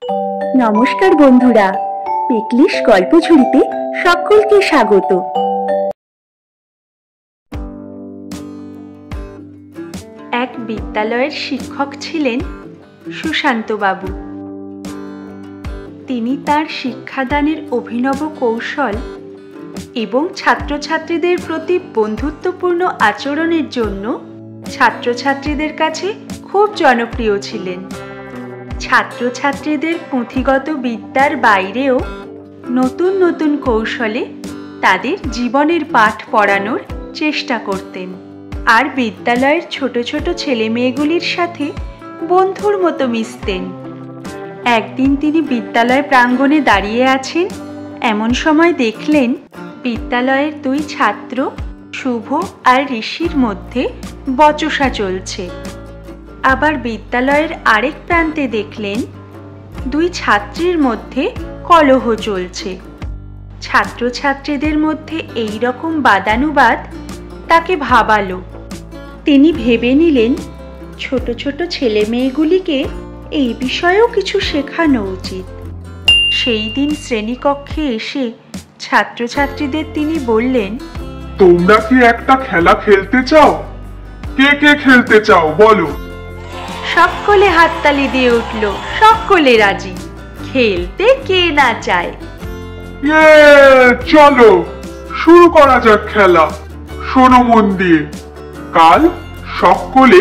নমস্কার বন্ধুরা, পিকলিশ গল্পঝুড়িতে সকলকে স্বাগত। এক বিদ্যালয়ের শিক্ষক ছিলেন সুশান্ত বাবু। তিনি তার শিক্ষাদানের অভিনব কৌশল এবং ছাত্রছাত্রীদের প্রতি বন্ধুত্বপূর্ণ আচরণের জন্য ছাত্রছাত্রীদের কাছে খুব জনপ্রিয় ছিলেন। ছাত্রছাত্রীদের পুঁথিগত বিদ্যার বাইরেও নতুন নতুন কৌশলে তাদের জীবনের পাঠ পড়ানোর চেষ্টা করতেন, আর বিদ্যালয়ের ছোট ছোট ছেলে মেয়েগুলির সাথে বন্ধুর মতো মিশতেন। একদিন তিনি বিদ্যালয় প্রাঙ্গণে দাঁড়িয়ে আছেন, এমন সময় দেখলেন বিদ্যালয়ের দুই ছাত্র শুভ আর ঋষির মধ্যে বচসা চলছে। আবার বিদ্যালয়ের আরেক প্রান্তে দেখলেন দুই ছাত্রীর মধ্যে কলহ চলছে। ছাত্রছাত্রীদের মধ্যে এই রকম বাদানুবাদ তাকে ভাবালো। তিনি ভেবে নিলেন ছোট ছোট ছেলে মেয়েগুলিকে এই বিষয়েও কিছু শেখানো উচিত। সেই দিন শ্রেণীকক্ষে এসে ছাত্রছাত্রীদের তিনি বললেন, তোমরা কি একটা খেলা খেলতে চাও? কে কে খেলতে চাও বলো? সকলে হাততালি দিয়ে উঠল। সকলে রাজি, খেলতে কে না চায়। চলো শুরু করা যাক খেলা। শোনো মন দিয়ে, কাল সকলে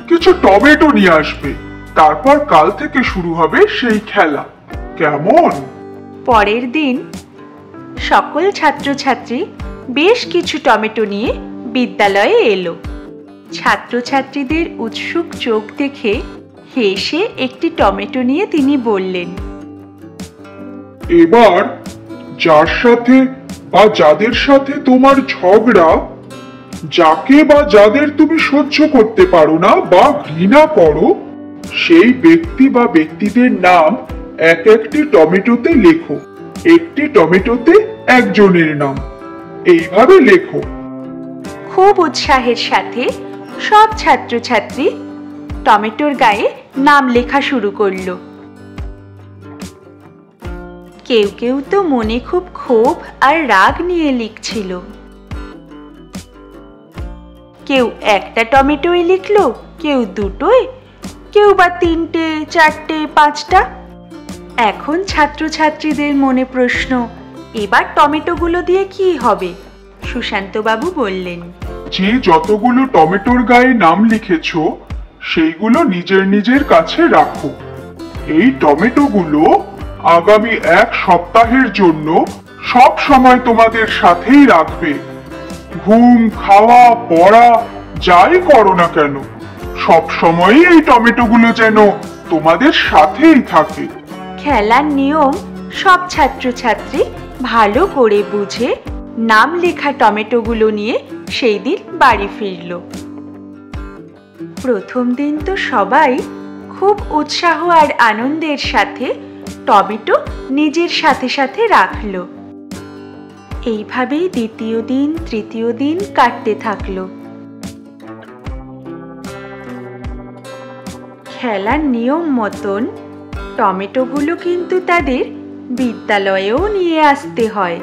কিছু টমেটো নিয়ে আসবে, তারপর কাল থেকে শুরু হবে সেই খেলা, কেমন? পরের দিন সকল ছাত্রছাত্রী বেশ কিছু টমেটো নিয়ে বিদ্যালয়ে এলো। ছাত্রছাত্রীদের উৎসুক চোখ দেখে হেসে একটি টমেটো নিয়ে তিনি বললেন, এবার যার সাথে বা যাদের সাথে তোমার ঝগড়া, যাকে বা যাদের তুমি সহ্য করতে পারো না বা ঘৃণা করো, সেই ব্যক্তি বা ব্যক্তিদের নাম এক একটি টমেটোতে লেখো। একটি টমেটোতে একজনের নাম, এইভাবে লেখো। খুব উৎসাহের সাথে সব ছাত্রছাত্রী টমেটোর গায়ে নাম লেখা শুরু করলো। কেউ কেউ তো মনে খুব ক্ষোভ আর রাগ নিয়ে লিখছিল। কেউ একটা টমেটোই লিখলো, কেউ দুটোই, কেউ বা তিনটে, চারটে, পাঁচটা। এখন ছাত্রছাত্রীদের মনে প্রশ্ন, এবার টমেটোগুলো দিয়ে কি হবে? সুশান্তবাবু বললেন, যে যতগুলো টমেটোর গায়ে নাম লিখেছো সেইগুলো নিজের নিজের কাছে রাখো। এই টমেটোগুলো আগামী এক সপ্তাহের জন্য সব সময় তোমাদের সাথেই রাখবে। ঘুম, খাওয়া, পড়া যাই করো না কেন, সব সময়ই এই টমেটোগুলো যেন তোমাদের সাথেই থাকে। খেলার নিয়ম সব ছাত্রছাত্রী ভালো করে বুঝে নাম লেখা টমেটোগুলো নিয়ে সেই দিন বাড়ি ফিরল। প্রথম দিন তো সবাই খুব উৎসাহ আর আনন্দের সাথে টমেটো নিজের সাথে সাথে রাখলো। এইভাবেই দ্বিতীয় দিন, তৃতীয় দিন কাটতে থাকলো। খেলার নিয়ম মতন টমেটোগুলো কিন্তু তাদের বিদ্যালয়েও নিয়ে আসতে হয়।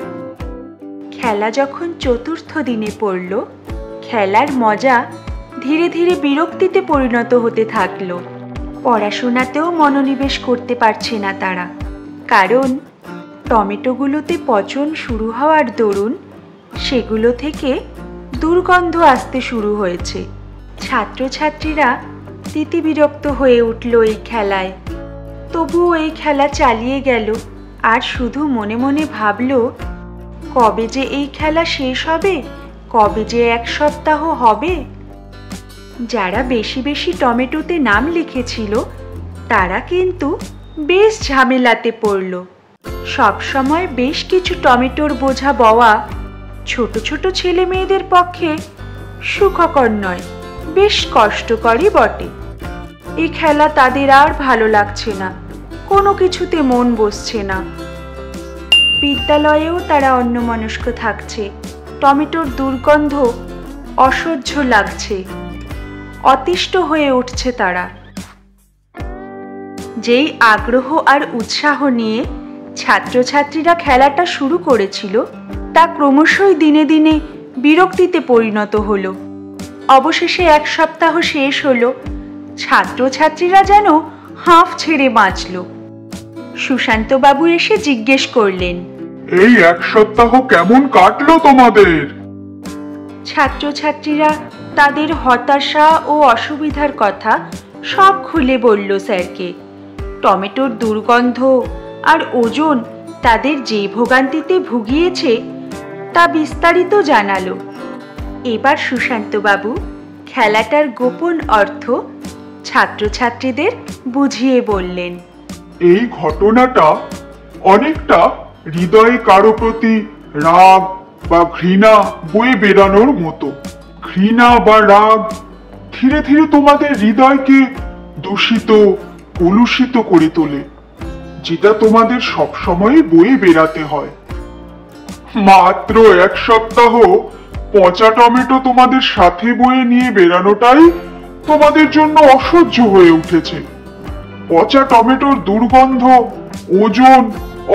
খেলা যখন চতুর্থ দিনে পড়ল, খেলার মজা ধীরে ধীরে বিরক্তিতে পরিণত হতে থাকলো। পড়াশোনাতেও মনোনিবেশ করতে পারছে না তারা, কারণ টমেটোগুলোতে পচন শুরু হওয়ার দরুন সেগুলো থেকে দুর্গন্ধ আসতে শুরু হয়েছে। ছাত্রছাত্রীরা তিতিবিরক্ত হয়ে উঠল এই খেলায়। তবুও এই খেলা চালিয়ে গেল, আর শুধু মনে মনে ভাবল, কবে যে এই খেলা শেষ হবে, কবে যে এক সপ্তাহ হবে। যারা বেশি বেশি টমেটোতে নাম লিখেছিল তারা কিন্তু বেশ ঝামেলাতে পড়ল। সবসময় বেশ কিছু টমেটোর বোঝা বওয়া ছোট ছোট ছেলে মেয়েদের পক্ষে সুখকর নয়, বেশ কষ্টকরই বটে। এই খেলা তাদের আর ভালো লাগছে না, কোনো কিছুতে মন বসছে না। বিদ্যালয়েও তারা অন্যমনস্ক থাকছে। টমেটোর দুর্গন্ধ অসহ্য লাগছে, অতিষ্ঠ হয়ে উঠছে তারা। যেই আগ্রহ আর উৎসাহ নিয়ে ছাত্রছাত্রীরা খেলাটা শুরু করেছিল তা ক্রমশই দিনে দিনে বিরক্তিতে পরিণত হলো। অবশেষে 1 সপ্তাহ শেষ হলো, ছাত্রছাত্রীরা যেন হাঁফ ছেড়ে বাঁচল। সুশান্তবাবু এসে জিজ্ঞেস করলেন, এই 1 সপ্তাহ কেমন কাটলো তোমাদের? ছাত্রছাত্রীরা তাদের হতাশা ও অসুবিধার কথা সব খুলে বলল স্যারকে। টমেটোর দুর্গন্ধ আর ওজন তাদের যে ভোগান্তিতে ভুগিয়েছে তা বিস্তারিত জানালো। এবার সুশান্তবাবু খেলাটার গোপন অর্থ ছাত্রছাত্রীদের বুঝিয়ে বললেন। এই ঘটনাটা অনেকটা হৃদয়ে কারো প্রতি রাগ বা ঘৃণা বয়ে বেরানোর মতো। ঘৃণা বা রাগ ধীরে ধীরে তোমাদের হৃদয়কে দূষিত, কলুষিত করে তোলে, যেটা তোমাদের সবসময় বয়ে বেরাতে হয়। মাত্র 1 সপ্তাহ পচা টমেটো তোমাদের সাথে বয়ে নিয়ে বেরানোটাই তোমাদের জন্য অসহ্য হয়ে উঠেছে। পচা টমেটোর দুর্গন্ধ ওজন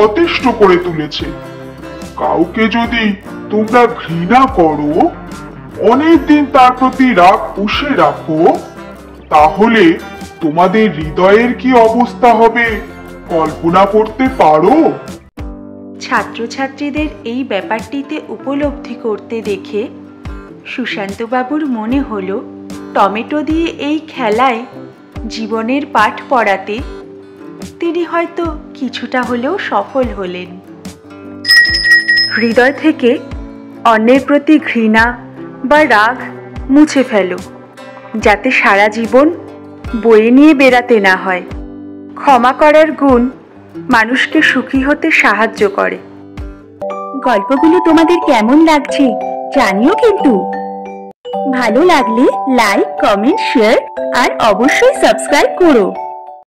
অতিষ্ঠ করে তুলেছে। কাউকে যদি তোমরা ঘৃণা করো, অনেকদিন তার প্রতি রাগ পুষে রাখো, তাহলে তোমাদের হৃদয়ের কি অবস্থা হবে কল্পনা করতে পারো? ছাত্রছাত্রীদের এই ব্যাপারটিতে উপলব্ধি করতে দেখে সুশান্তবাবুর মনে হলো টমেটো দিয়ে এই খেলায় জীবনের পাঠ পড়াতে তিনি হয়তো কিছুটা হলেও সফল হলেন। হৃদয় থেকে অন্যের প্রতি ঘৃণা বা রাগ মুছে ফেলো, যাতে সারা জীবন বয়ে নিয়ে বেড়াতে না হয়। ক্ষমা করার গুণ মানুষকে সুখী হতে সাহায্য করে। গল্পগুলো তোমাদের কেমন লাগছে জানিও কিন্তু। ভালো লাগলে লাইক, কমেন্ট, শেয়ার আর অবশ্যই সাবস্ক্রাইব করো।